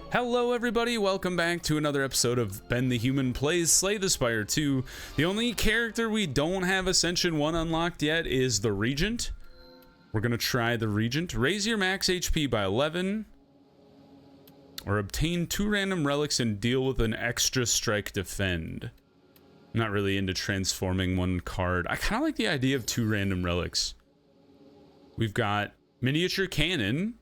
Hello everybody, welcome back to another episode of Ben the Human Plays Slay the Spire 2. The only character we don't have Ascension 1 unlocked yet is the Regent. We're gonna try the Regent. Raise your max HP by 11. Or obtain 2 random relics and deal with an extra strike defend. I'm not really into transforming one card. I kind of like the idea of 2 random relics. We've got miniature cannon,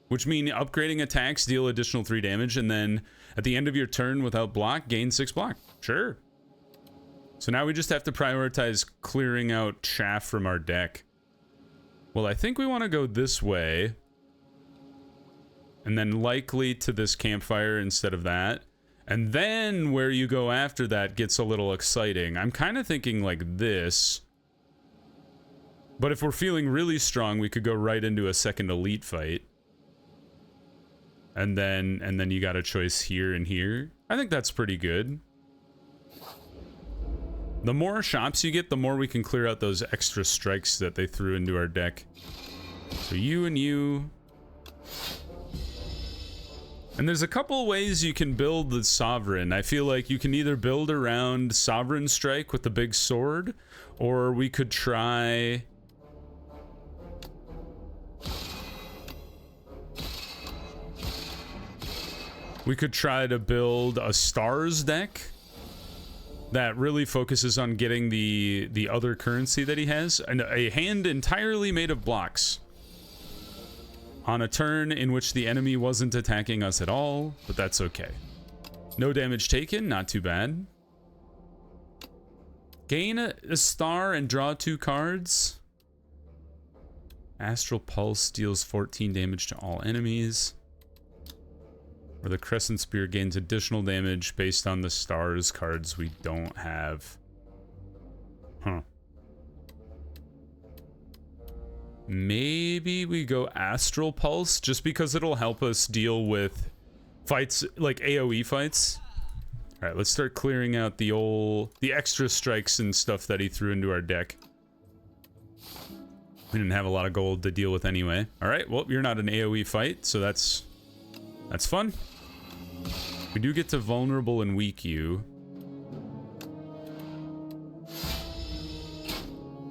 which means upgrading attacks deal additional 3 damage, and then at the end of your turn without block, gain 6 block. Sure. So now we just have to prioritize clearing out chaff from our deck. Well, I think we want to go this way, and then likely to this campfire instead of that. And then where you go after that gets a little exciting. I'm kind of thinking like this. But if we're feeling really strong, we could go right into a second elite fight. And then you got a choice here and here. I think that's pretty good. The more shops you get, the more we can clear out those extra strikes that they threw into our deck. So you and you. And there's a couple ways you can build the Sovereign. I feel like you can either build around Sovereign Strike with the big sword, or we could try... We could try to build a Stars deck that really focuses on getting the other currency that he has, and a hand entirely made of blocks. On a turn in which the enemy wasn't attacking us at all, but that's okay. No damage taken, not too bad. Gain a star and draw 2 cards. Astral Pulse deals 14 damage to all enemies. Or the Crescent Spear gains additional damage based on the stars cards we don't have. Huh. Maybe we go Astral Pulse just because it'll help us deal with fights like AoE fights. All right, let's start clearing out the extra strikes and stuff that he threw into our deck. We didn't have a lot of gold to deal with anyway. All right, well, you're not an AoE fight, so that's fun. We do get to vulnerable and weak you.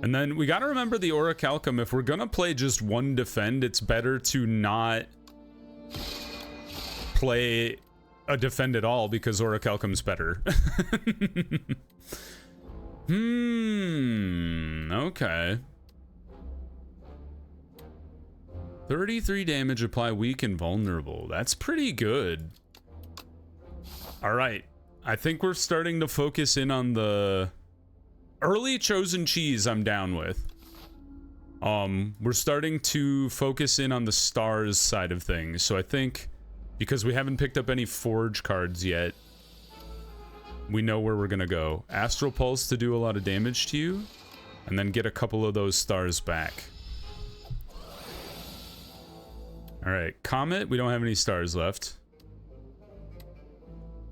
And then we gotta remember the Orichalcum. If we're gonna play just one defend, it's better to not play a defend at all because Orichalcum's better. Okay. 33 damage, apply weak and vulnerable. That's pretty good. All right. I think we're starting to focus in on the early chosen cheese I'm down with. We're starting to focus in on the stars side of things. So I think because we haven't picked up any forge cards yet, we know where we're going to go. Astral Pulse to do a lot of damage to you, and then get a couple of those stars back. All right, Comet, we don't have any stars left.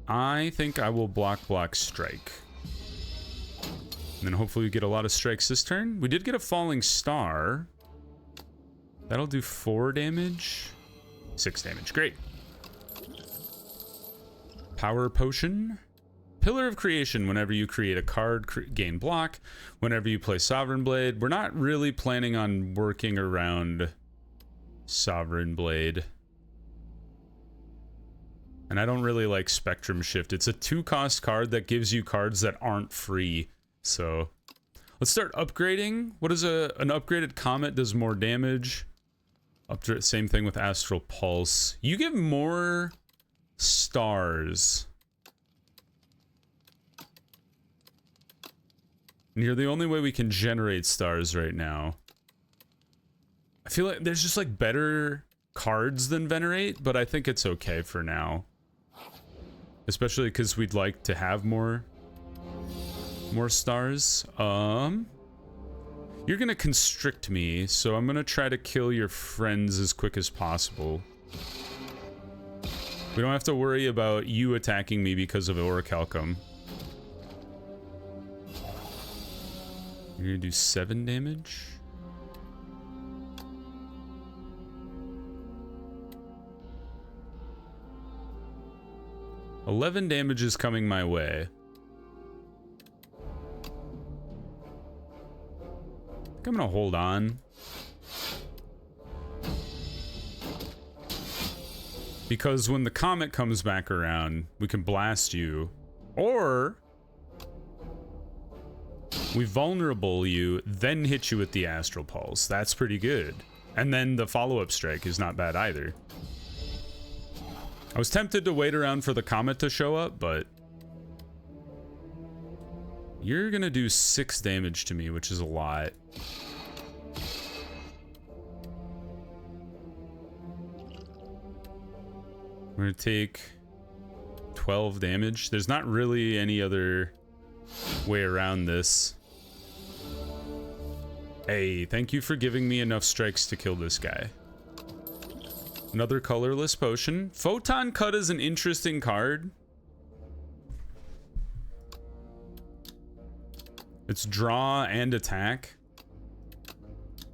I think I will block strike. And then hopefully we get a lot of strikes this turn. We did get a falling star. That'll do 4 damage. 6 damage, great. Power Potion. Pillar of Creation, whenever you create a card, gain block. Whenever you play Sovereign Blade. We're not really planning on working around Sovereign Blade. And I don't really like Spectrum Shift. It's a 2-cost card that gives you cards that aren't free. So let's start upgrading. What is an upgraded Comet does more damage? Same thing with Astral Pulse. You get more stars. And you're the only way we can generate stars right now. I feel like there's just like better cards than Venerate, but I think it's okay for now. Especially because we'd like to have more stars. You're gonna constrict me, so I'm gonna try to kill your friends as quick as possible. We don't have to worry about you attacking me because of Orichalcum. You're gonna do 7 damage. 11 damage is coming my way. I think I'm gonna hold on. Because when the comet comes back around, we can blast you. Or we vulnerable you, then hit you with the Astral Pulse. That's pretty good. And then the follow-up strike is not bad either. I was tempted to wait around for the comet to show up, but you're gonna do 6 damage to me, which is a lot. We're gonna take 12 damage. There's not really any other way around this. Hey, thank you for giving me enough strikes to kill this guy. Another colorless potion. Photon Cut is an interesting card. It's draw and attack.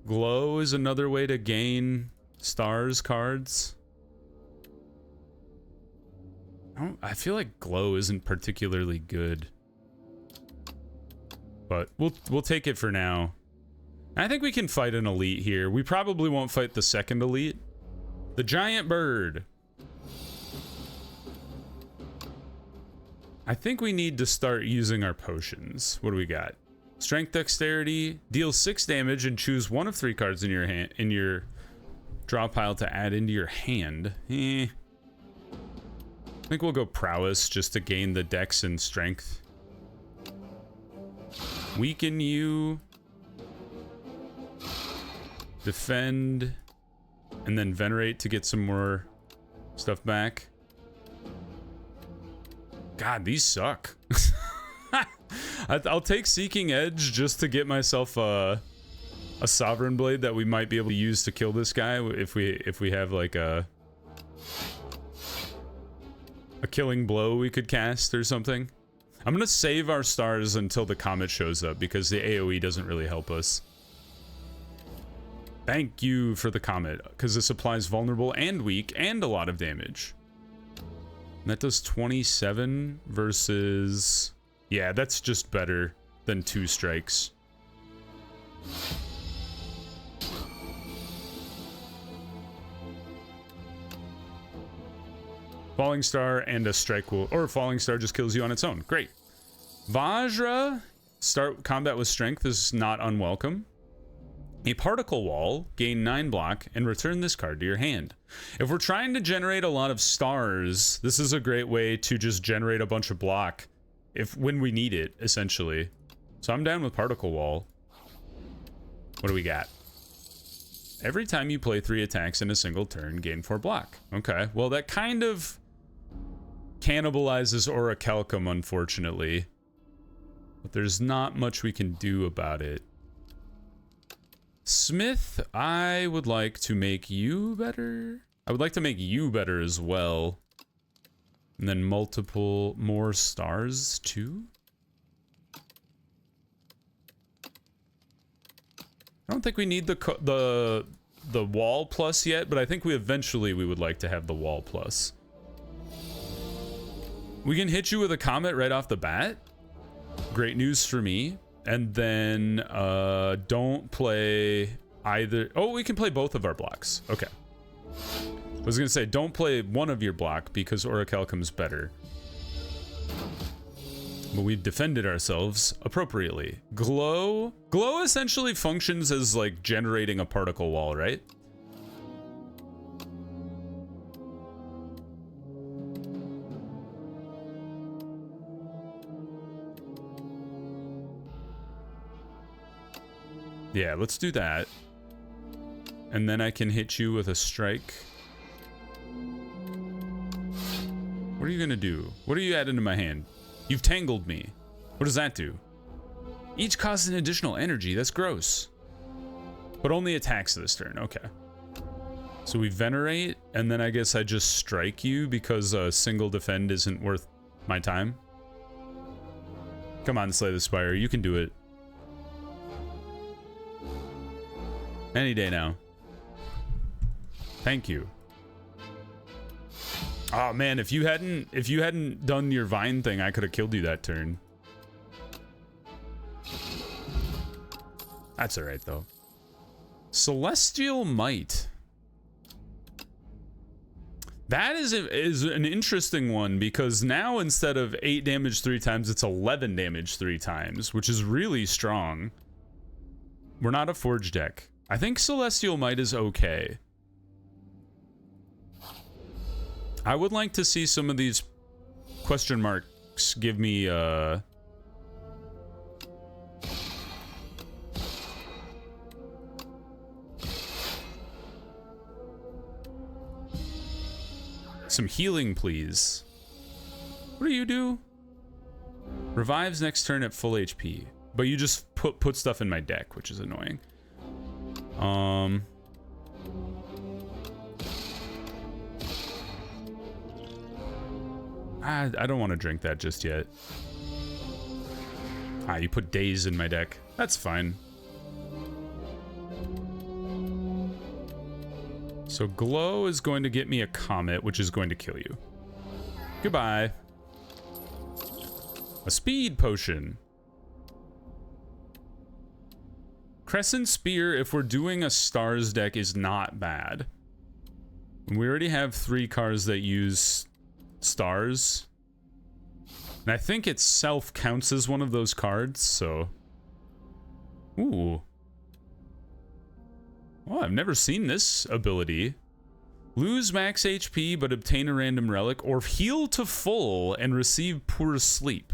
Glow is another way to gain stars cards. I feel like glow isn't particularly good. But we'll take it for now. I think we can fight an elite here. We probably won't fight the second elite. The giant bird. I think we need to start using our potions. What do we got? Strength, dexterity, deal 6 damage and choose one of 3 cards in your hand, in your draw pile to add into your hand. I think we'll go prowess just to gain the dex and strength. Weaken you. Defend. And then venerate to get some more stuff back. God, these suck. I'll take Seeking Edge just to get myself a Sovereign Blade that we might be able to use to kill this guy if we have like a killing blow we could cast or something. I'm gonna save our stars until the comet shows up because the AoE doesn't really help us. Thank you for the comet, because this applies vulnerable and weak and a lot of damage. And that does 27 versus... Yeah, that's just better than 2 strikes. Falling Star and a strike will... Or Falling Star just kills you on its own. Great. Vajra, start combat with strength is not unwelcome. A particle wall, gain 9 block, and return this card to your hand. If we're trying to generate a lot of stars, this is a great way to just generate a bunch of block when we need it, essentially. So I'm down with particle wall. What do we got? Every time you play 3 attacks in a single turn, gain 4 block. Okay, well that kind of cannibalizes Orichalcum, unfortunately. But there's not much we can do about it. Smith, I would like to make you better. I would like to make you better as well. And then multiple more stars too. I don't think we need the wall plus yet, but I think we eventually would like to have the wall plus. We can hit you with a comet right off the bat. Great news for me. And then don't play either. Oh, we can play both of our blocks. Okay. I was gonna say don't play one of your block because Orichalcum's better. But we've defended ourselves appropriately. Glow essentially functions as like generating a particle wall, right? Yeah, let's do that. And then I can hit you with a strike. What are you gonna do? What are you adding to my hand? You've tangled me. What does that do? Each costs an additional energy. That's gross. But only attacks this turn. Okay. So we venerate, and then I guess I just strike you because a single defend isn't worth my time. Come on, Slay the Spire. You can do it. Any day now. Thank you. Oh man, if you hadn't done your vine thing, I could have killed you that turn. That's all right though. Celestial Might. That is an interesting one, because now instead of 8 damage 3 times, it's 11 damage 3 times, which is really strong. We're not a Forge deck. I think Celestial Might is okay. I would like to see some of these question marks give me some healing, please. What do you do? Revives next turn at full HP. But you just put stuff in my deck, which is annoying. I don't want to drink that just yet. Ah, you put Daze in my deck. That's fine. So Glow is going to get me a Comet, which is going to kill you. Goodbye. A Speed Potion. Crescent Spear, if we're doing a Stars deck, is not bad. We already have 3 cards that use Stars. And I think itself counts as one of those cards, so... Ooh. Oh, I've never seen this ability. Lose max HP, but obtain a random relic, or heal to full and receive poor sleep.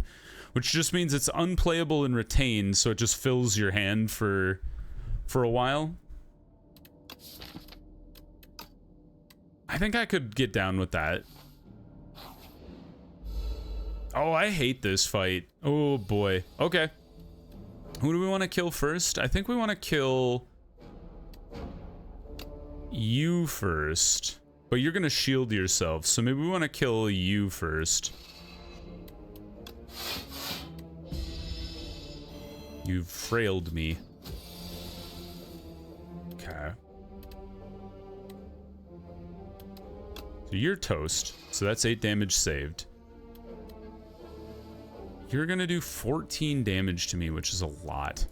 Which just means it's unplayable and retained, so it just fills your hand for a while. I think I could get down with that. Oh, I hate this fight. Oh boy. Okay. Who do we want to kill first? I think we want to kill you first. But you're going to shield yourself, so maybe we want to kill you first. You've frailed me. Okay. So you're toast. So that's 8 damage saved. You're gonna do 14 damage to me, which is a lot.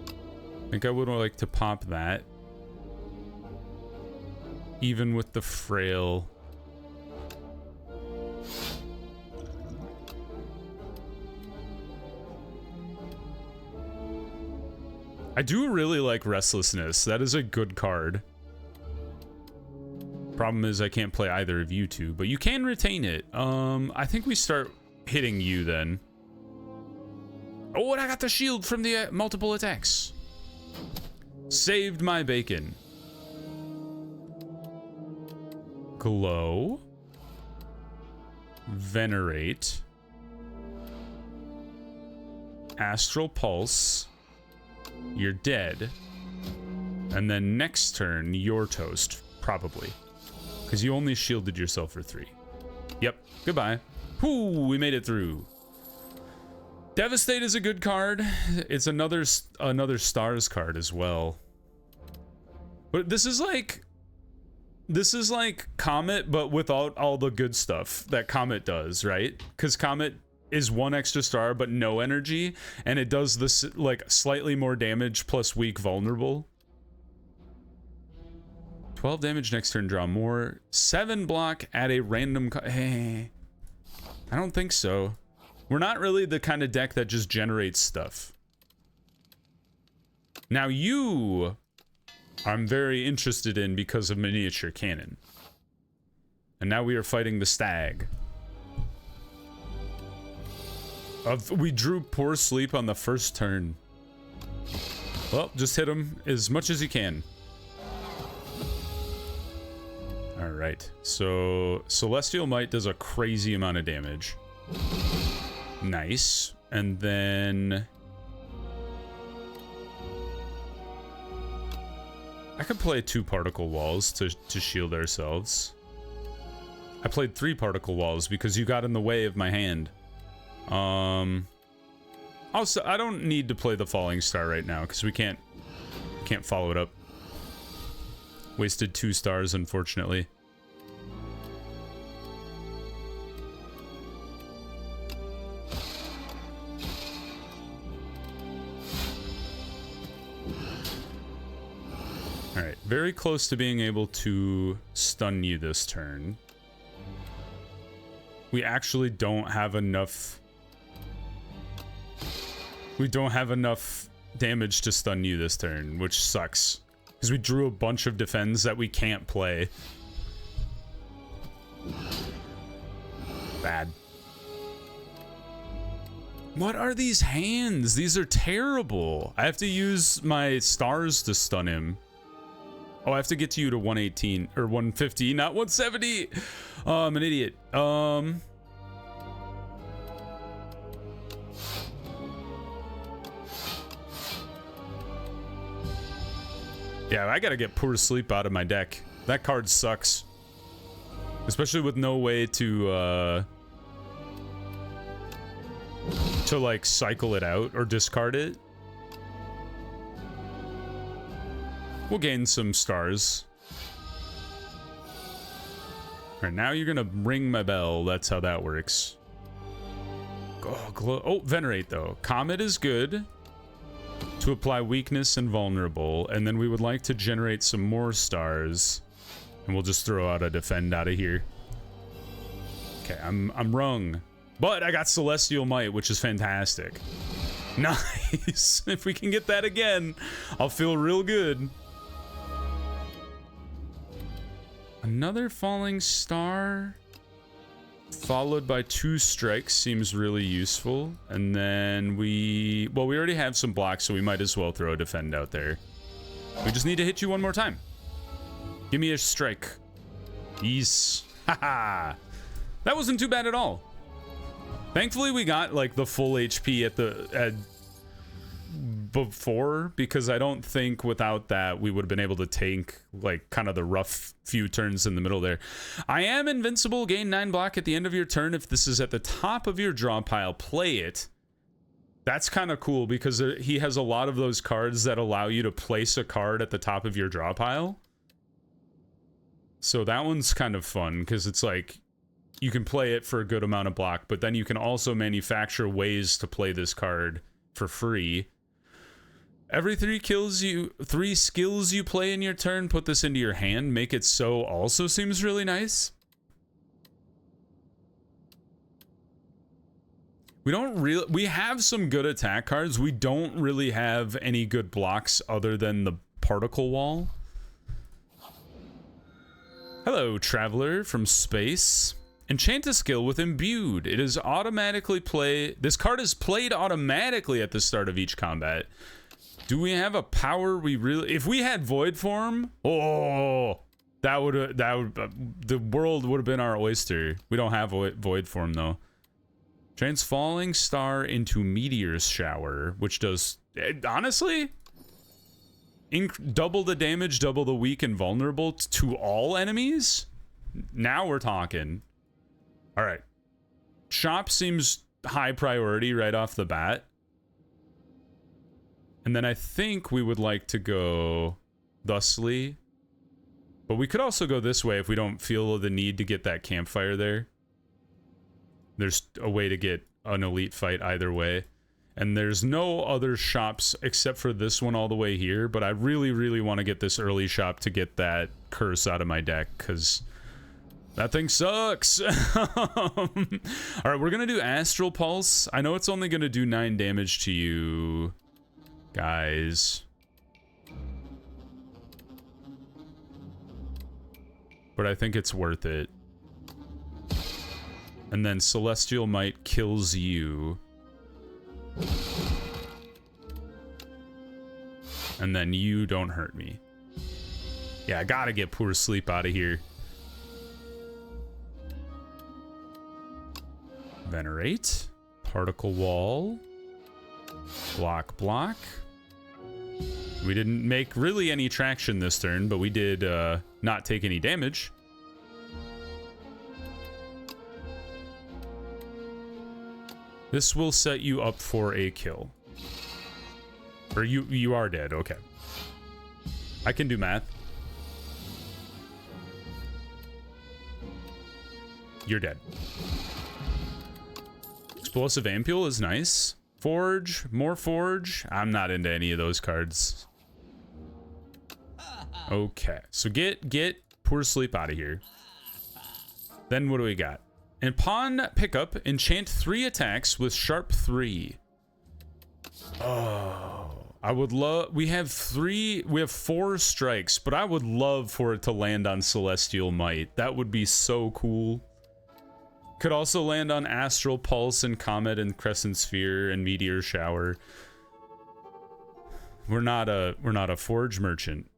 I think I would like to pop that. Even with the frail. I do really like Restlessness. That is a good card. Problem is I can't play either of you two, but you can retain it. I think we start hitting you then. Oh, and I got the shield from the multiple attacks. Saved my bacon. Glow. Venerate. Astral Pulse. You're dead. And then next turn, you're toast. Probably. Because you only shielded yourself for 3. Yep. Goodbye. Whoo, we made it through. Devastate is a good card. It's another Stars card as well. But this is like Comet, but without all the good stuff that Comet does, right? Because Comet is 1 extra star, but no energy, and it does this like slightly more damage plus weak vulnerable. 12 damage next turn, draw more. 7 block at a random. Hey, I don't think so. We're not really the kind of deck that just generates stuff. Now you, I'm very interested in because of Miniature Cannon. And now we are fighting the Stag. We drew Poor Sleep on the first turn. Well, just hit him as much as you can. Alright, so Celestial Might does a crazy amount of damage. Nice. And then I could play 2 Particle Walls to shield ourselves. I played 3 Particle Walls because you got in the way of my hand. Also, I don't need to play the Falling Star right now because we can't follow it up. Wasted 2 stars, unfortunately. very close to being able to stun you this turn. We actually don't have enough. We don't have enough damage to stun you this turn, which sucks. Because we drew a bunch of defends that we can't play. Bad. What are these hands? These are terrible. I have to use my stars to stun him. Oh, I have to get to you to 118 or 150, not 170. Oh, I'm an idiot. Yeah, I gotta get Poor Sleep out of my deck. That card sucks. Especially with no way to like cycle it out or discard it. We'll gain some stars. Alright, now you're gonna ring my bell. That's how that works. Oh, Venerate though. Comet is good to apply weakness and vulnerable, and then we would like to generate some more stars, and we'll just throw out a defend out of here. Okay, I'm rung, but I got Celestial Might, which is fantastic. Nice. If we can get that again, I'll feel real good. Another falling star followed by 2 strikes seems really useful. And then we already have some blocks, so we might as well throw a defend out there. We just need to hit you one more time. Give me a strike. Yes. Haha. That wasn't too bad at all. Thankfully, we got like the full HP at before, because I don't think without that we would have been able to tank like kind of the rough few turns in the middle there. I am invincible, gain 9 block at the end of your turn. If this is at the top of your draw pile, play it. That's kind of cool because he has a lot of those cards that allow you to place a card at the top of your draw pile. So that one's kind of fun because it's like you can play it for a good amount of block, but then you can also manufacture ways to play this card for free. Every 3 skills you play in your turn, put this into your hand. Make it so also seems really nice. We have some good attack cards. We don't really have any good blocks other than the particle wall. Hello, traveler from space. Enchant a skill with Imbued. It is automatically this card is played automatically at the start of each combat. Do we have a power if we had Void Form? Oh, the world would have been our oyster. We don't have Void Form though. Transfalling Star into Meteor's Shower, which does, honestly, double the damage, double the weak and vulnerable to all enemies. Now we're talking. All right. Shop seems high priority right off the bat. And then I think we would like to go thusly. But we could also go this way if we don't feel the need to get that campfire there. There's a way to get an elite fight either way. And there's no other shops except for this one all the way here. But I really, really want to get this early shop to get that curse out of my deck, because that thing sucks. All right, we're going to do Astral Pulse. I know it's only going to do 9 damage to you guys, but I think it's worth it. And then Celestial Might kills you. And then you don't hurt me. Yeah, I gotta get Poor Sleep out of here. Venerate. Particle Wall. Block. We didn't make really any traction this turn, but we did not take any damage. This will set you up for a kill. Or you are dead, okay. I can do math. You're dead. Explosive Ampule is nice. Forge, more Forge. I'm not into any of those cards. Okay, so get Poor Sleep out of here. Then what do we got? And pawn pickup, enchant 3 attacks with sharp 3. Oh, I would love, we have 4 strikes, but I would love for it to land on Celestial Might. That would be so cool. Could also land on Astral Pulse and Comet and Crescent Sphere and Meteor Shower. We're not a Forge Merchant.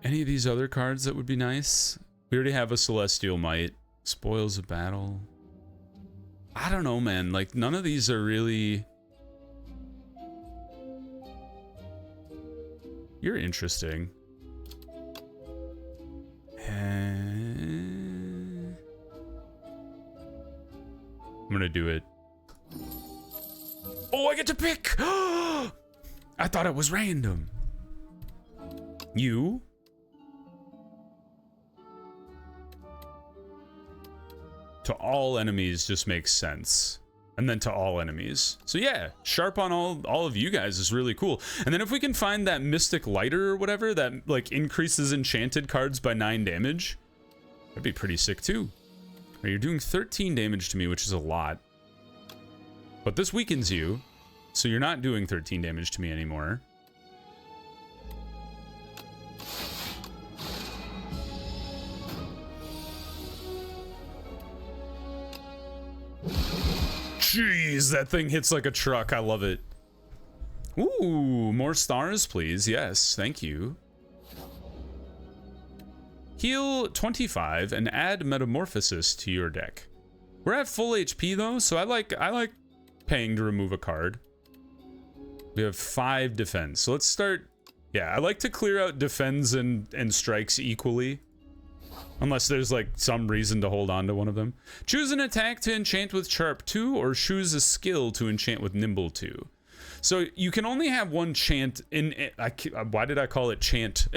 Any of these other cards that would be nice? We already have a Celestial Might. Spoils of Battle. I don't know, man. Like, none of these are really... You're interesting. I'm gonna do it. Oh, I get to pick! I thought it was random. You? To all enemies just makes sense. And then to all enemies. So yeah, sharp on all of you guys is really cool. And then if we can find that Mystic Lighter or whatever that like increases enchanted cards by 9 damage, that'd be pretty sick too. Right, you're doing 13 damage to me, which is a lot. But this weakens you, so you're not doing 13 damage to me anymore. Jeez, that thing hits like a truck. I love it. Ooh, more stars, please. Yes, thank you. Heal 25 and add Metamorphosis to your deck. We're at full HP though, so I like paying to remove a card. We have 5 defense. So let's start. Yeah, I like to clear out defense and strikes equally. Unless there's like some reason to hold on to one of them. Choose an attack to enchant with Sharp 2 or choose a skill to enchant with Nimble 2. So you can only have one chant in... why did I call it chant?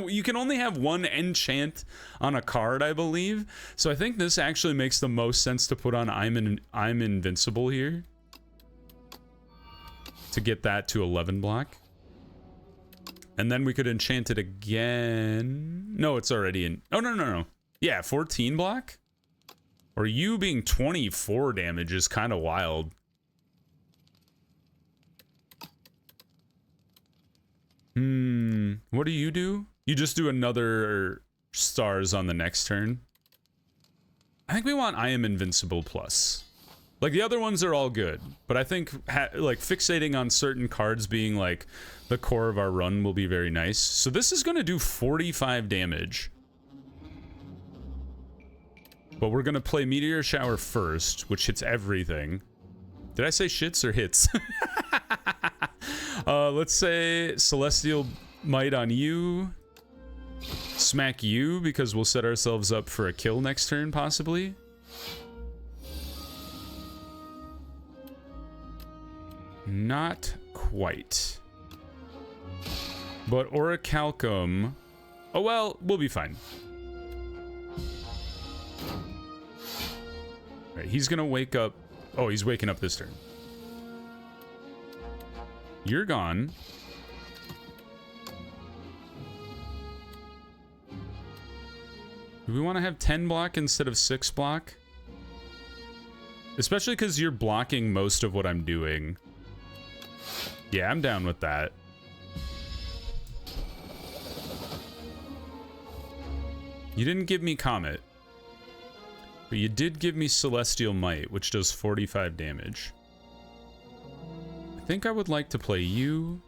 You can only have one enchant on a card, I believe. So I think this actually makes the most sense to put on I'm Invincible here. To get that to 11 block. And then we could enchant it again. No, it's already in... Oh, no. Yeah, 14 block? Or you being 24 damage is kind of wild. What do? You just do another stars on the next turn? I think we want I Am Invincible plus. Like, the other ones are all good, but I think, like, fixating on certain cards being, like, the core of our run will be very nice. So this is going to do 45 damage. But we're going to play Meteor Shower first, which hits everything. Did I say shits or hits? Let's say Celestial Might on you. Smack you, because we'll set ourselves up for a kill next turn, possibly. Not quite. But Orichalcum... Oh, well, we'll be fine. Right, he's gonna wake up... Oh, he's waking up this turn. You're gone. Do we want to have 10 block instead of 6 block? Especially because you're blocking most of what I'm doing. Yeah, I'm down with that. You didn't give me Comet. But you did give me Celestial Might, which does 45 damage. I think I would like to play you.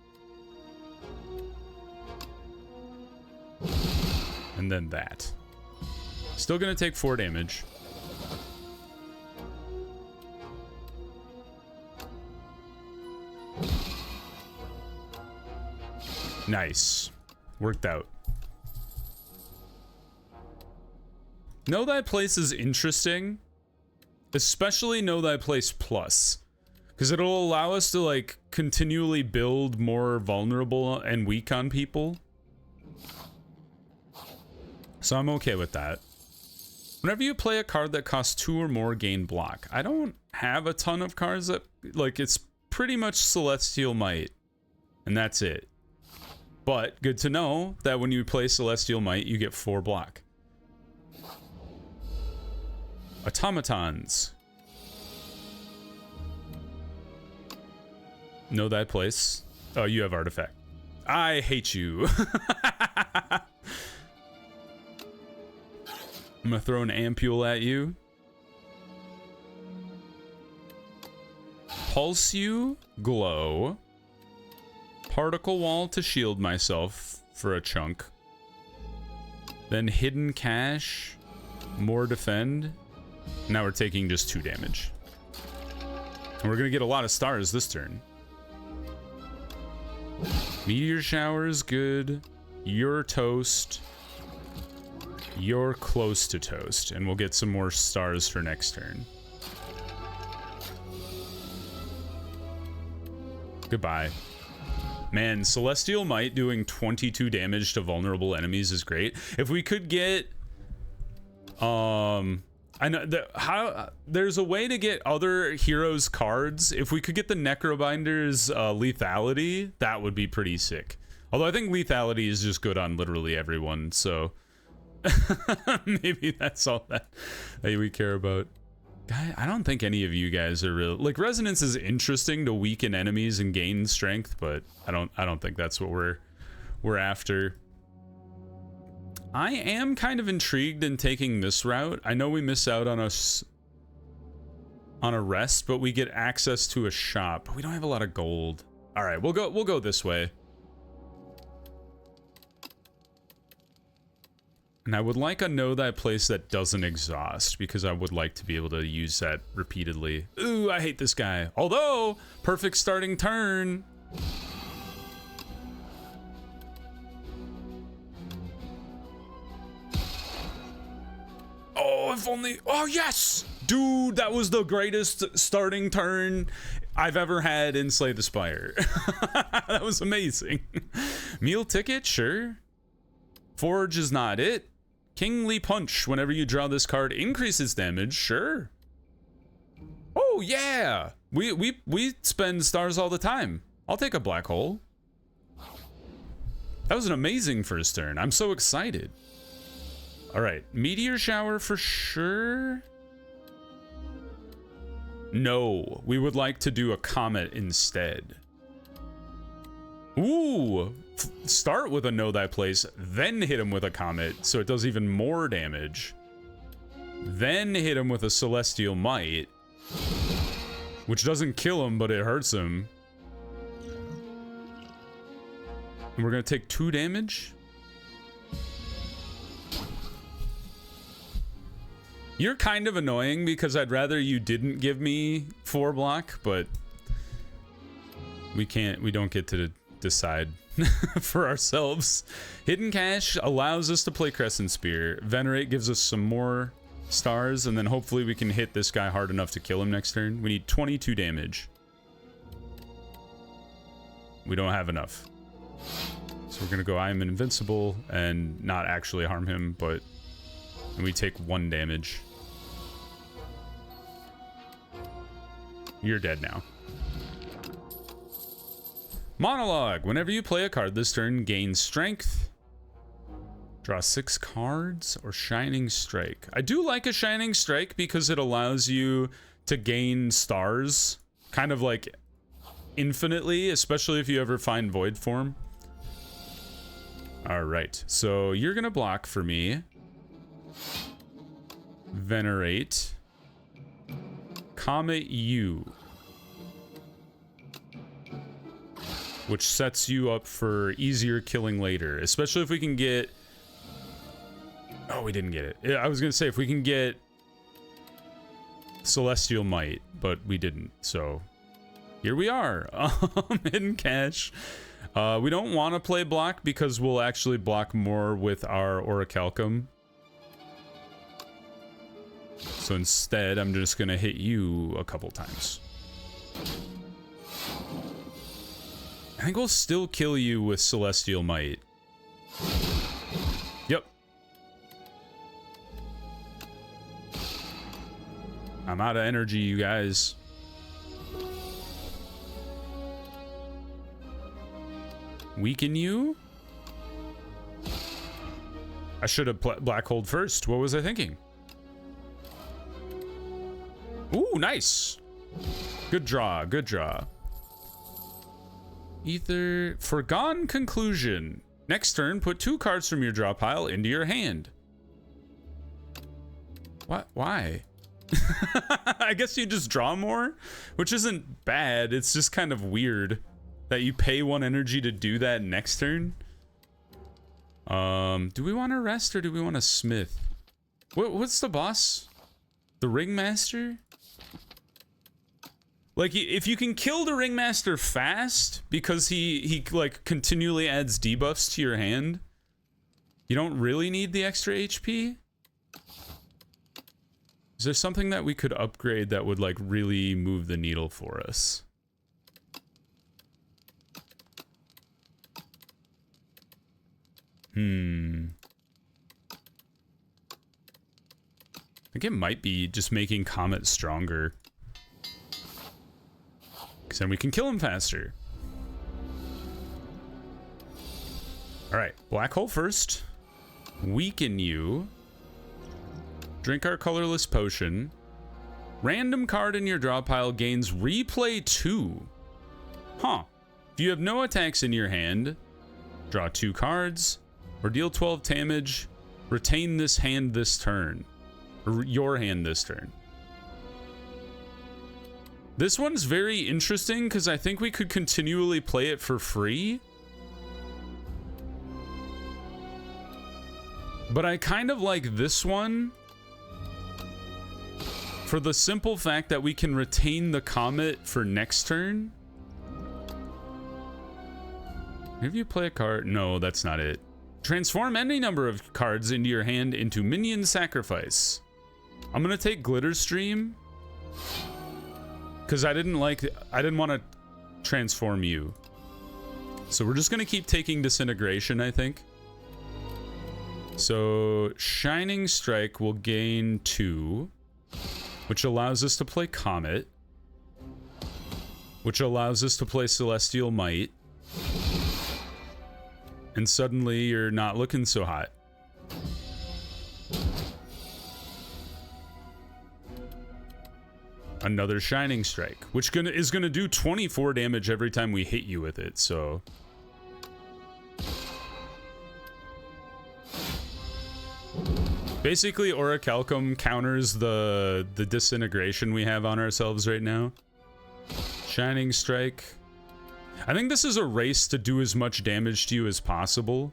And then that. Still gonna take 4 damage. Nice. Worked out. Know Thy Place is interesting. Especially Know Thy Place Plus. Because it'll allow us to, like, continually build more vulnerable and weak on people. So I'm okay with that. Whenever you play a card that costs 2 or more, gain block. I don't have a ton of cards that, like, it's pretty much Celestial Might. And that's it. But good to know that when you play Celestial Might, you get 4 block. Automatons. Know that place. Oh, you have artifact. I hate you. I'm gonna throw an ampule at you. Pulse you, glow. Particle wall to shield myself for a chunk. Then hidden cache, more defend. Now we're taking just 2 damage. And we're gonna get a lot of stars this turn. Meteor shower is good. You're toast. You're close to toast. And we'll get some more stars for next turn. Goodbye. Man, Celestial Might doing 22 damage to vulnerable enemies is great. If we could get... I know there's a way to get other heroes' cards. If we could get the Necrobinder's lethality, that would be pretty sick. Although I think lethality is just good on literally everyone, so maybe that's all that we care about. I don't think any of you guys are real. Like, Resonance is interesting to weaken enemies and gain strength, but I don't think that's what we're after. I am kind of intrigued in taking this route. I know we miss out on a rest, but we get access to a shop. We don't have a lot of gold. All right, we'll go this way. And I would like a know that place that doesn't exhaust, because I would like to be able to use that repeatedly. Ooh, I hate this guy. Although, perfect starting turn. Oh, if only... Oh, yes! Dude, that was the greatest starting turn I've ever had in Slay the Spire. That was amazing. Meal ticket, sure. Forge is not it. Kingly Punch, whenever you draw this card, increases damage, sure. Oh, yeah! We spend stars all the time. I'll take a black hole. That was an amazing first turn. I'm so excited. All right, meteor shower for sure. No, we would like to do a comet instead. Ooh, start with a know that place, then hit him with a comet, so it does even more damage. Then hit him with a celestial might, which doesn't kill him, but it hurts him. And we're gonna take 2 damage. You're kind of annoying because I'd rather you didn't give me 4 block, but we don't get to decide for ourselves. Hidden Cache allows us to play Crescent Spear. Venerate gives us some more stars, and then hopefully we can hit this guy hard enough to kill him next turn. We need 22 damage. We don't have enough. So we're gonna go I am invincible and not actually harm him, but and we take 1 damage. You're dead now. Monologue. Whenever you play a card this turn, gain strength. Draw 6 cards or Shining Strike. I do like a Shining Strike because it allows you to gain stars kind of like infinitely, especially if you ever find Void Form. All right, so you're gonna block for me. Venerate. Comet you. Which sets you up for easier killing later, especially if we can get... Oh, we didn't get it. I was gonna say if we can get Celestial Might, but we didn't, so here we are. Hidden Cache. We don't want to play block because we'll actually block more with our Orichalcum. So instead, I'm just gonna hit you a couple times. I think we'll still kill you with Celestial Might. Yep. I'm out of energy, you guys. Weaken you? I should have black hold first. What was I thinking? Ooh, nice. Good draw, good draw. Ether, Foregone Conclusion. Next turn, put 2 cards from your draw pile into your hand. What? Why? I guess you just draw more, which isn't bad. It's just kind of weird that you pay 1 energy to do that next turn. Do we want to rest or do we want to smith? What's the boss? The Ringmaster? Like, if you can kill the Ringmaster fast because he like continually adds debuffs to your hand, you don't really need the extra HP. Is there something that we could upgrade that would like really move the needle for us? I think it might be just making Comet stronger. Because then we can kill him faster. Alright, black hole first. Weaken you. Drink our colorless potion. Random card in your draw pile gains replay 2. Huh. If you have no attacks in your hand, draw 2 cards, or deal 12 damage, retain this hand this turn. Or your hand this turn. This one's very interesting because I think we could continually play it for free. But I kind of like this one for the simple fact that we can retain the Comet for next turn. If you play a card... No, that's not it. Transform any number of cards into your hand into minion sacrifice. I'm going to take Glitter Stream. Because I didn't want to transform you. So we're just going to keep taking Disintegration, I think. So Shining Strike will gain 2, which allows us to play Comet, which allows us to play Celestial Might, and suddenly you're not looking so hot. Another Shining Strike, which is gonna do 24 damage every time we hit you with it, so... Basically, Orichalcum counters the disintegration we have on ourselves right now. Shining Strike. I think this is a race to do as much damage to you as possible.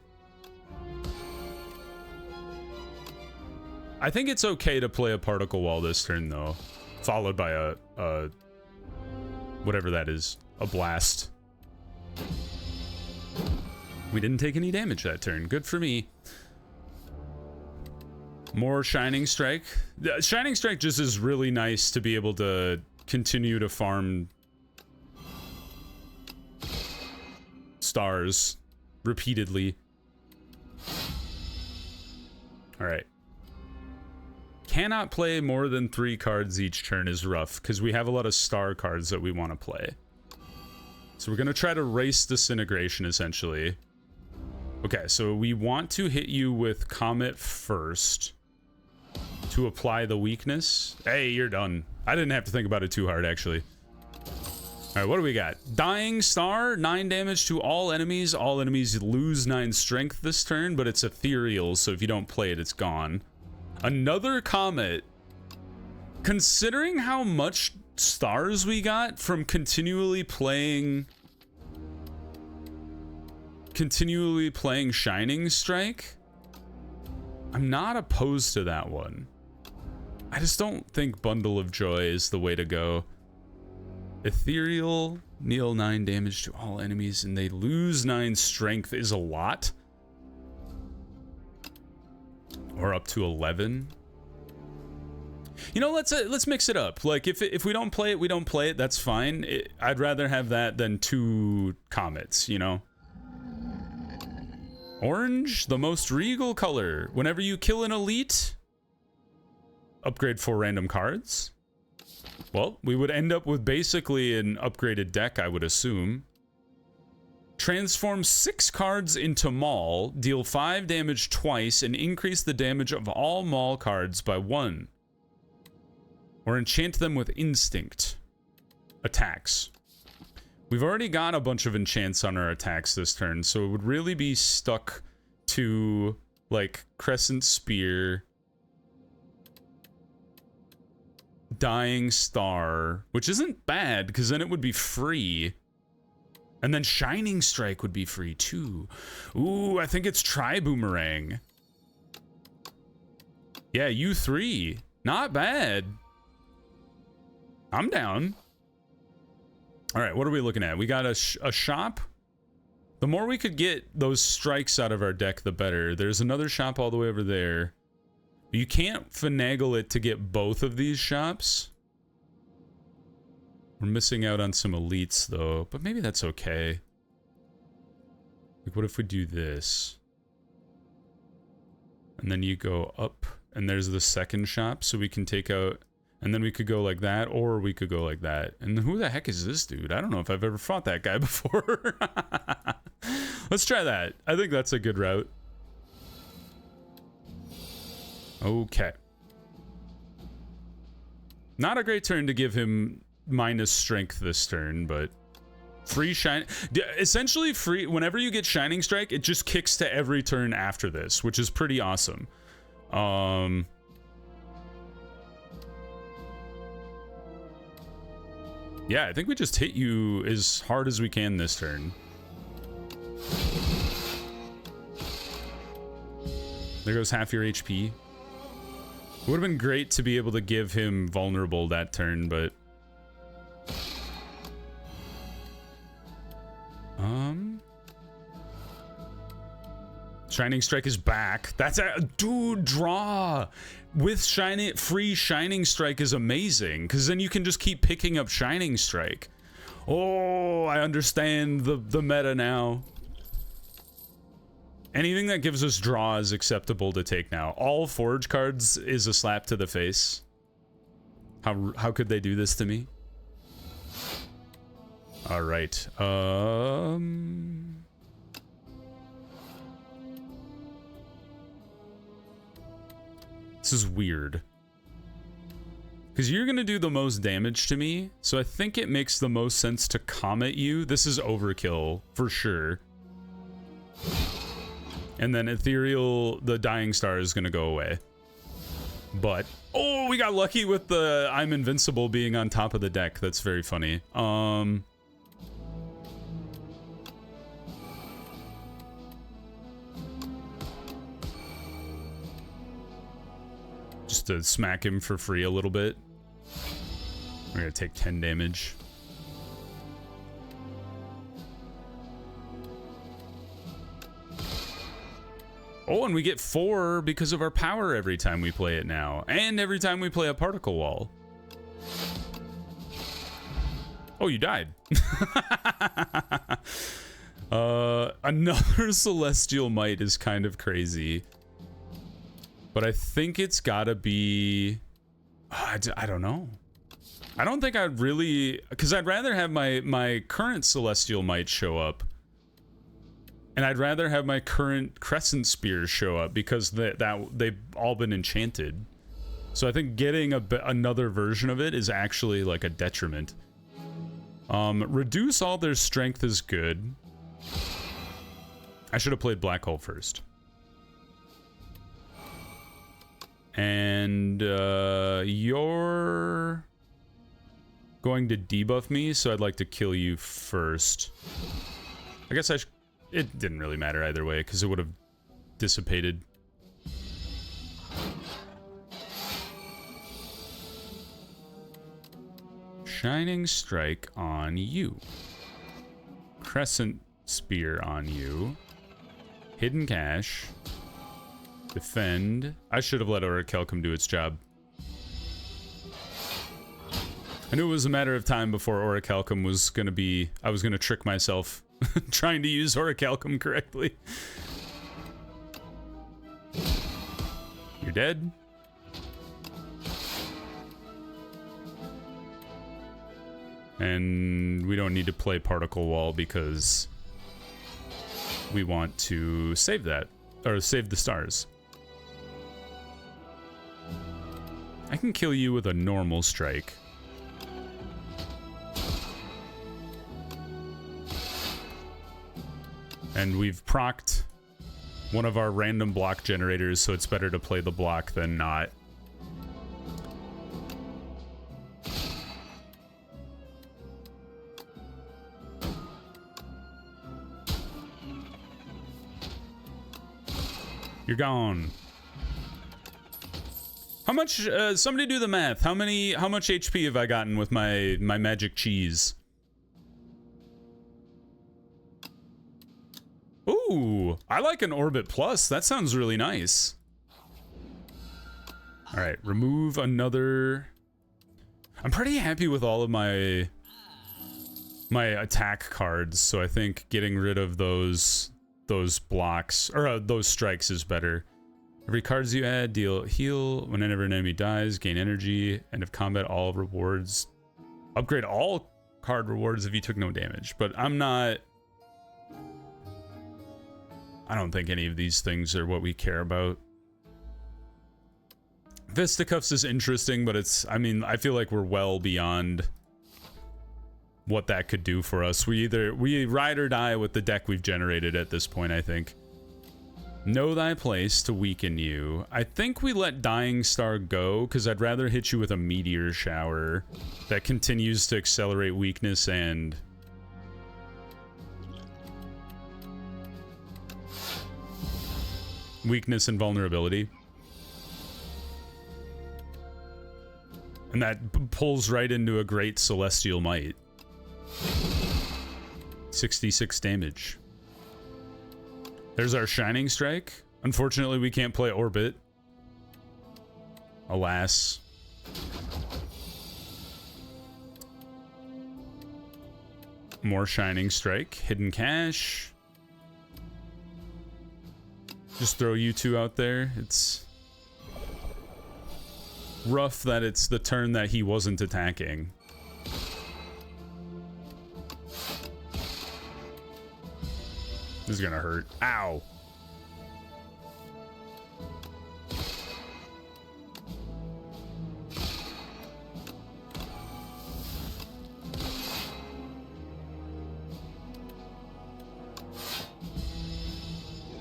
I think it's okay to play a Particle Wall this turn, though. Followed by a whatever that is. A Blast. We didn't take any damage that turn. Good for me. More Shining Strike. Shining Strike just is really nice to be able to continue to farm stars repeatedly. Alright. Cannot play more than 3 cards each turn is rough, because we have a lot of star cards that we want to play. So we're going to try to race Disintegration, essentially. Okay, so we want to hit you with Comet first to apply the weakness. Hey, you're done. I didn't have to think about it too hard, actually. Alright, what do we got? Dying Star, 9 damage to all enemies. All enemies lose 9 strength this turn, but it's ethereal, so if you don't play it, it's gone. Another Comet. Considering how much stars we got from continually playing Shining Strike, I'm not opposed to that one. I just don't think Bundle of Joy is the way to go. Ethereal, deal 9 damage to all enemies, and they lose 9 strength is a lot. Or up to 11. You know, let's mix it up. Like, if we don't play it, we don't play it. That's fine. I'd rather have that than 2 comets, you know? Orange, the most regal color. Whenever you kill an elite, upgrade 4 random cards. Well, we would end up with basically an upgraded deck, I would assume. Transform 6 cards into Maul, deal 5 damage twice, and increase the damage of all Maul cards by 1. Or enchant them with instinct attacks. We've already got a bunch of enchants on our attacks this turn, so it would really be stuck to, like, Crescent Spear, Dying Star, which isn't bad, because then it would be free. And then Shining Strike would be free, too. Ooh, I think it's Tri-Boomerang. Yeah, U3. Not bad. I'm down. All right, what are we looking at? We got a shop. The more we could get those strikes out of our deck, the better. There's another shop all the way over there. You can't finagle it to get both of these shops. We're missing out on some elites, though. But maybe that's okay. Like, what if we do this? And then you go up, and there's the second shop, so we can take out... And then we could go like that, or we could go like that. And who the heck is this dude? I don't know if I've ever fought that guy before. Let's try that. I think that's a good route. Okay. Not a great turn to give him minus strength this turn, but... Free shine... Essentially free... Whenever you get Shining Strike, it just kicks to every turn after this, which is pretty awesome. Yeah, I think we just hit you as hard as we can this turn. There goes half your HP. It would have been great to be able to give him vulnerable that turn, but... Shining Strike is back. That's a... Dude, draw! With free Shining Strike is amazing, because then you can just keep picking up Shining Strike. Oh, I understand the meta now. Anything that gives us draw is acceptable to take now. All Forge cards is a slap to the face. How could they do this to me? All right. This is weird. Because you're going to do the most damage to me, so I think it makes the most sense to Comet you. This is overkill, for sure. And then Ethereal, the Dying Star is going to go away. But, oh, we got lucky with the I'm Invincible being on top of the deck. That's very funny. Just to smack him for free a little bit. We're gonna take 10 damage. Oh, and we get 4 because of our power every time we play it now. And every time we play a particle wall. Oh, you died. Another Celestial Might is kind of crazy. But I think it's gotta be... I don't know. I don't think I'd really... Because I'd rather have my current Celestial Might show up. And I'd rather have my current Crescent Spears show up because they've all been enchanted. So I think getting another version of it is actually like a detriment. Reduce all their strength is good. I should have played Black Hole first. And you're going to debuff me, so I'd like to kill you first. I guess it didn't really matter either way, because it would have dissipated. Shining Strike on you. Crescent Spear on you. Hidden Cache. Defend. I should have let Orichalcum do its job. I knew it was a matter of time before Orichalcum was going to be... I was going to trick myself trying to use Orichalcum correctly. You're dead. And we don't need to play Particle Wall because we want to save that, or save the stars. I can kill you with a normal strike. And we've procced one of our random block generators, so it's better to play the block than not. You're gone. How much, somebody do the math. How much HP have I gotten with my magic cheese? Ooh, I like an orbit plus. That sounds really nice. All right, remove another. I'm pretty happy with all of my attack cards, so I think getting rid of those blocks, or those strikes is better. Every cards you add deal heal whenever an enemy dies, gain energy, end of combat, all rewards. Upgrade all card rewards if you took no damage, but I don't think any of these things are what we care about. Fisticuffs is interesting, but I mean, I feel like we're well beyond what that could do for us. We ride or die with the deck we've generated at this point, I think. Know thy place to weaken you. I think we let Dying Star go, because I'd rather hit you with a meteor shower that continues to accelerate weakness and... weakness and vulnerability. And that pulls right into a great Celestial Might. 66 damage. There's our Shining Strike. Unfortunately, we can't play Orbit. Alas. More Shining Strike. Hidden Cache. Just throw you two out there. It's rough that it's the turn that he wasn't attacking. This is gonna hurt. Ow.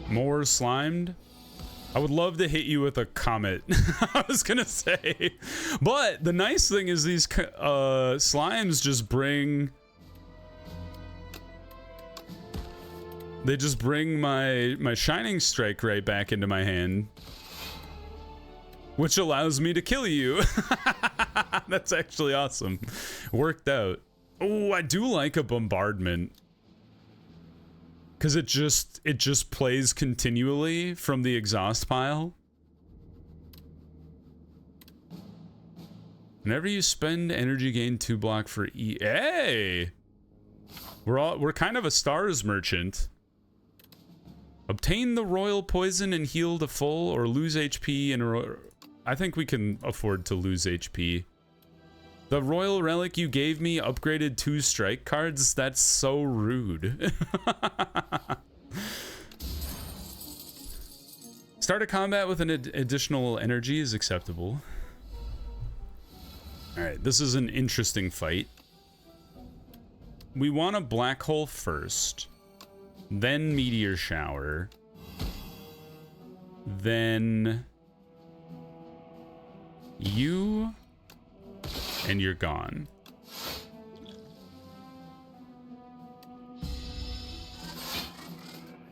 More slimed? I would love to hit you with a comet. I was gonna say. But the nice thing is these slimes just bring... they just bring my Shining Strike right back into my hand. Which allows me to kill you. That's actually awesome. Worked out. Oh, I do like a bombardment. Because it just plays continually from the exhaust pile. Whenever you spend energy, gain 2 block for E. Hey! We're kind of a stars merchant. Obtain the royal poison and heal to full, or lose HP and I think we can afford to lose HP. The royal relic you gave me upgraded 2 strike cards? That's so rude. Start a combat with an additional energy is acceptable. Alright, this is an interesting fight. We want a black hole first. Then meteor shower. Then... you... and you're gone.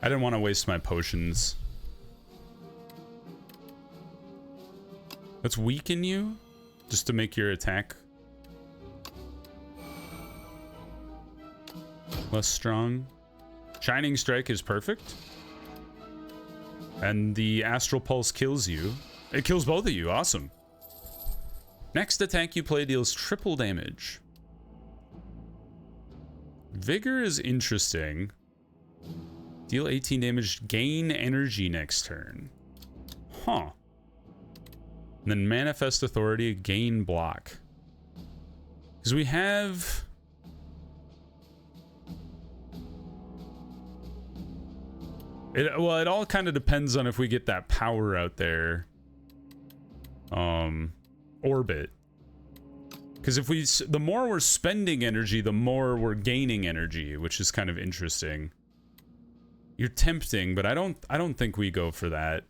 I didn't want to waste my potions. Let's weaken you, just to make your attack less strong. Shining Strike is perfect. And the Astral Pulse kills you. It kills both of you, awesome. Next attack you play deals triple damage. Vigor is interesting. Deal 18 damage, gain energy next turn. Huh. And then Manifest Authority, gain block. Because we have... Well, it all kind of depends on if we get that power out there. Orbit. Because if the more we're spending energy, the more we're gaining energy, which is kind of interesting. You're tempting, but I don't think we go for that.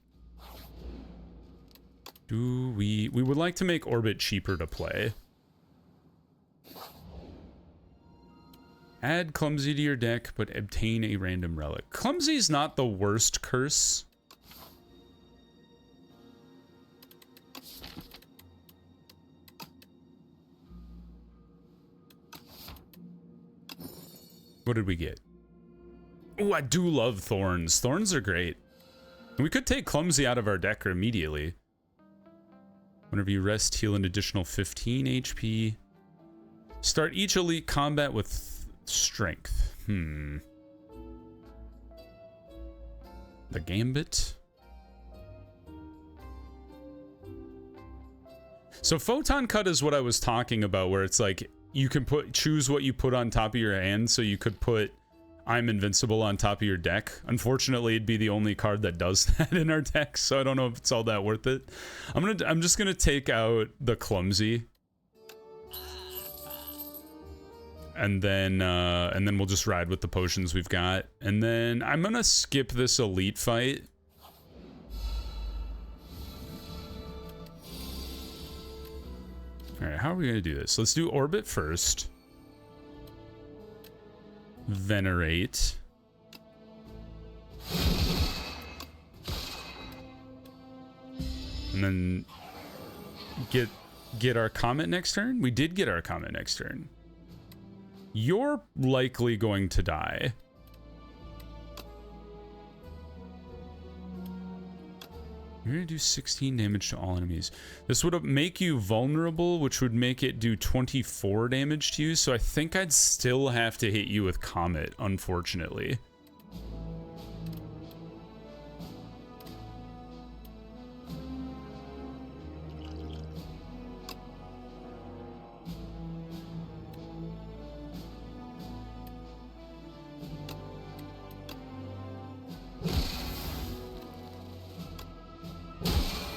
We would like to make Orbit cheaper to play. Add Clumsy to your deck, but obtain a random relic. Clumsy's not the worst curse. What did we get? Oh, I do love Thorns. Thorns are great. And we could take Clumsy out of our deck immediately. Whenever you rest, heal an additional 15 HP. Start each elite combat with strength. The Gambit. So Photon Cut is what I was talking about, where it's like you can choose what you put on top of your hand. So you could put I'm Invincible on top of your deck. Unfortunately, it'd be the only card that does that in our deck, so I don't know if it's all that worth it. I'm just gonna take out the Clumsy. And then we'll just ride with the potions we've got. And then I'm gonna skip this elite fight. All right, how are we gonna do this? Let's do Orbit first. Venerate. And then get our Comet next turn? We did get our Comet next turn. You're likely going to die. You're gonna do 16 damage to all enemies. This would make you vulnerable, which would make it do 24 damage to you, so I think I'd still have to hit you with Comet, unfortunately.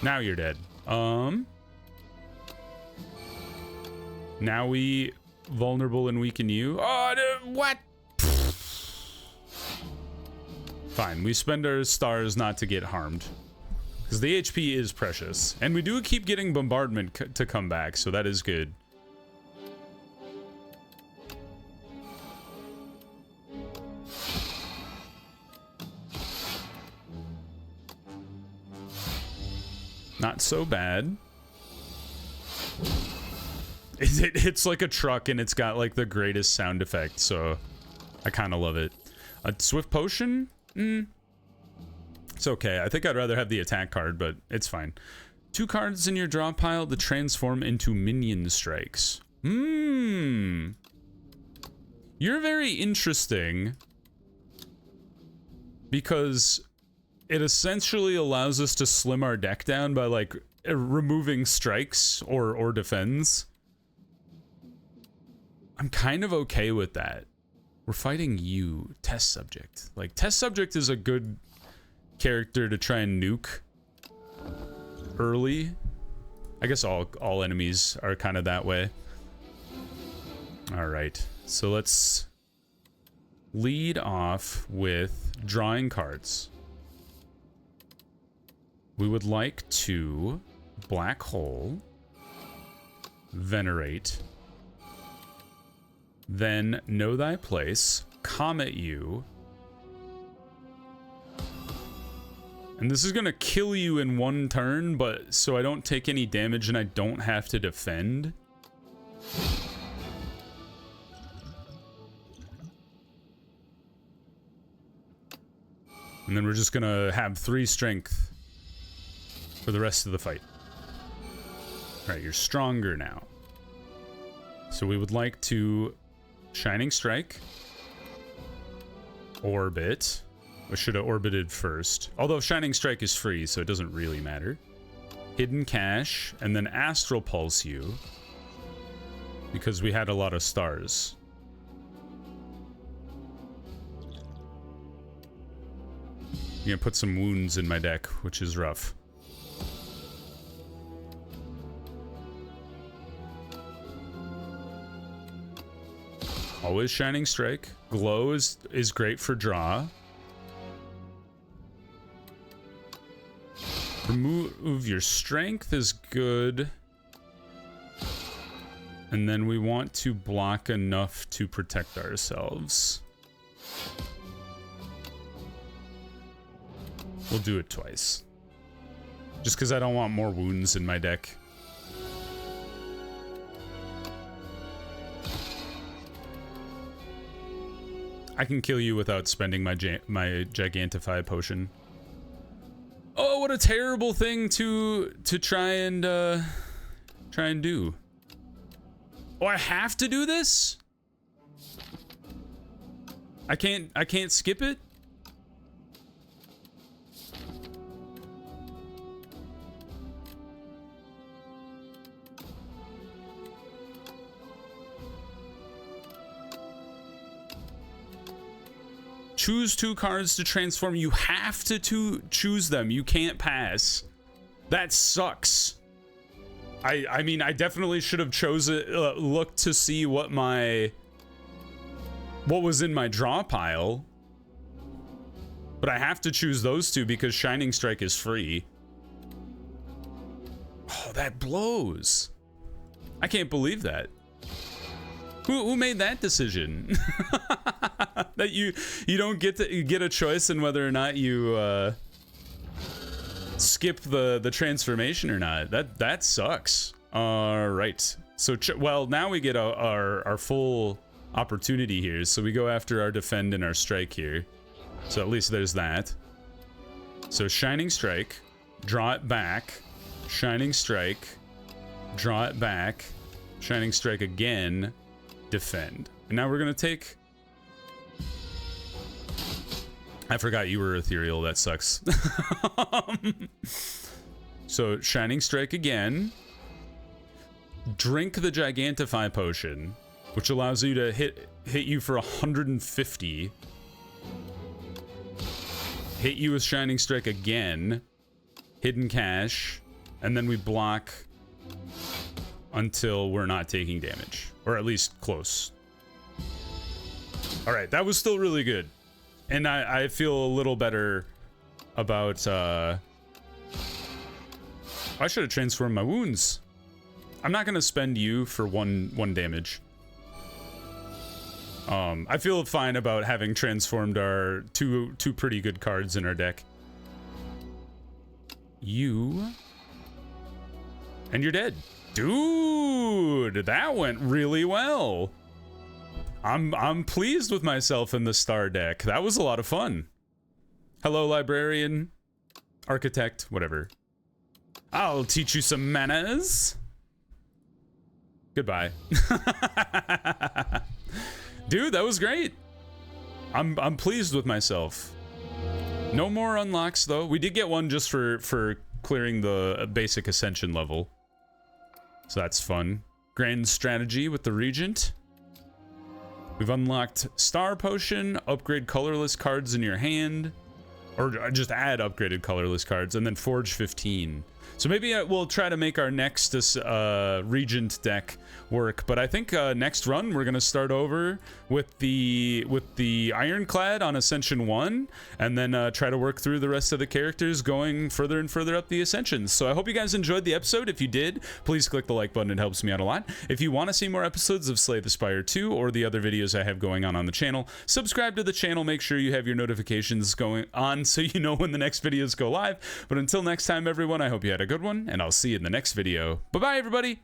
Now you're dead. Now we vulnerable and weaken you. Oh, what? Fine, we spend our stars not to get harmed. Because the HP is precious. And we do keep getting bombardment to come back, so that is good. Not so bad. It's like a truck and it's got like the greatest sound effect, so I kind of love it. A Swift Potion? It's okay. I think I'd rather have the attack card, but it's fine. 2 cards in your draw pile to transform into minion strikes. You're very interesting because it essentially allows us to slim our deck down by like removing strikes or defends. I'm kind of okay with that. We're fighting you, Test Subject. Like, Test Subject is a good character to try and nuke early. I guess all enemies are kind of that way. All right, so let's lead off with drawing cards. We would like to Black Hole, Venerate, then Know Thy Place, Comet you, and this is gonna kill you in 1 turn, but so I don't take any damage and I don't have to defend. And then we're just gonna have 3 strength for the rest of the fight. All right, you're stronger now. So we would like to Shining Strike, Orbit. We should have orbited first. Although Shining Strike is free, so it doesn't really matter. Hidden Cache, and then Astral Pulse you, because we had a lot of stars. You're gonna put some wounds in my deck, which is rough. Always Shining Strike. Glow is great for draw. Remove your strength is good. And then we want to block enough to protect ourselves. We'll do it twice. Just because I don't want more wounds in my deck. I can kill you without spending my Gigantify potion. Oh, what a terrible thing to try and do. Oh, I have to do this? I can't skip it? Choose 2 cards to transform. You have to choose them. You can't pass. That sucks. I mean, I definitely should have looked to see what was in my draw pile. But I have to choose those 2 because Shining Strike is free. Oh, that blows. I can't believe that. Who made that decision? That you don't get a choice in whether or not you skip the transformation or not. That sucks. All right. So well, now we get our full opportunity here. So we go after our defend and our strike here. So at least there's that. So Shining Strike, draw it back. Shining Strike, draw it back. Shining Strike again, defend. And now we're gonna take... I forgot you were ethereal. That sucks. So Shining Strike again. Drink the Gigantify potion, which allows you to hit you for 150. Hit you with Shining Strike again. Hidden Cache, and then we block until we're not taking damage, or at least close. All right, that was still really good. And I feel a little better about, I should have transformed my wounds. I'm not gonna spend you for one damage. I feel fine about having transformed our two pretty good cards in our deck. You, and you're dead. Dude, that went really well. I'm pleased with myself in the star deck. That was a lot of fun. Hello, librarian, architect, whatever. I'll teach you some manners. Goodbye. Dude, that was great. I'm pleased with myself. No more unlocks though. We did get one just for clearing the basic ascension level. So that's fun. Grand strategy with the Regent. We've unlocked Star Potion, upgrade colorless cards in your hand, or just add upgraded colorless cards, and then Forge 15. So maybe we'll try to make our next Regent deck work, but I think next run we're gonna start over with the Ironclad on Ascension 1, and then try to work through the rest of the characters going further and further up the Ascensions. So I hope you guys enjoyed the episode. If you did, please click the like button, it helps me out a lot. If you want to see more episodes of Slay the Spire 2 or the other videos I have going on the channel, subscribe to the channel, make sure you have your notifications going on so you know when the next videos go live. But until next time everyone, I hope you had a good one, and I'll see you in the next video. Bye bye everybody.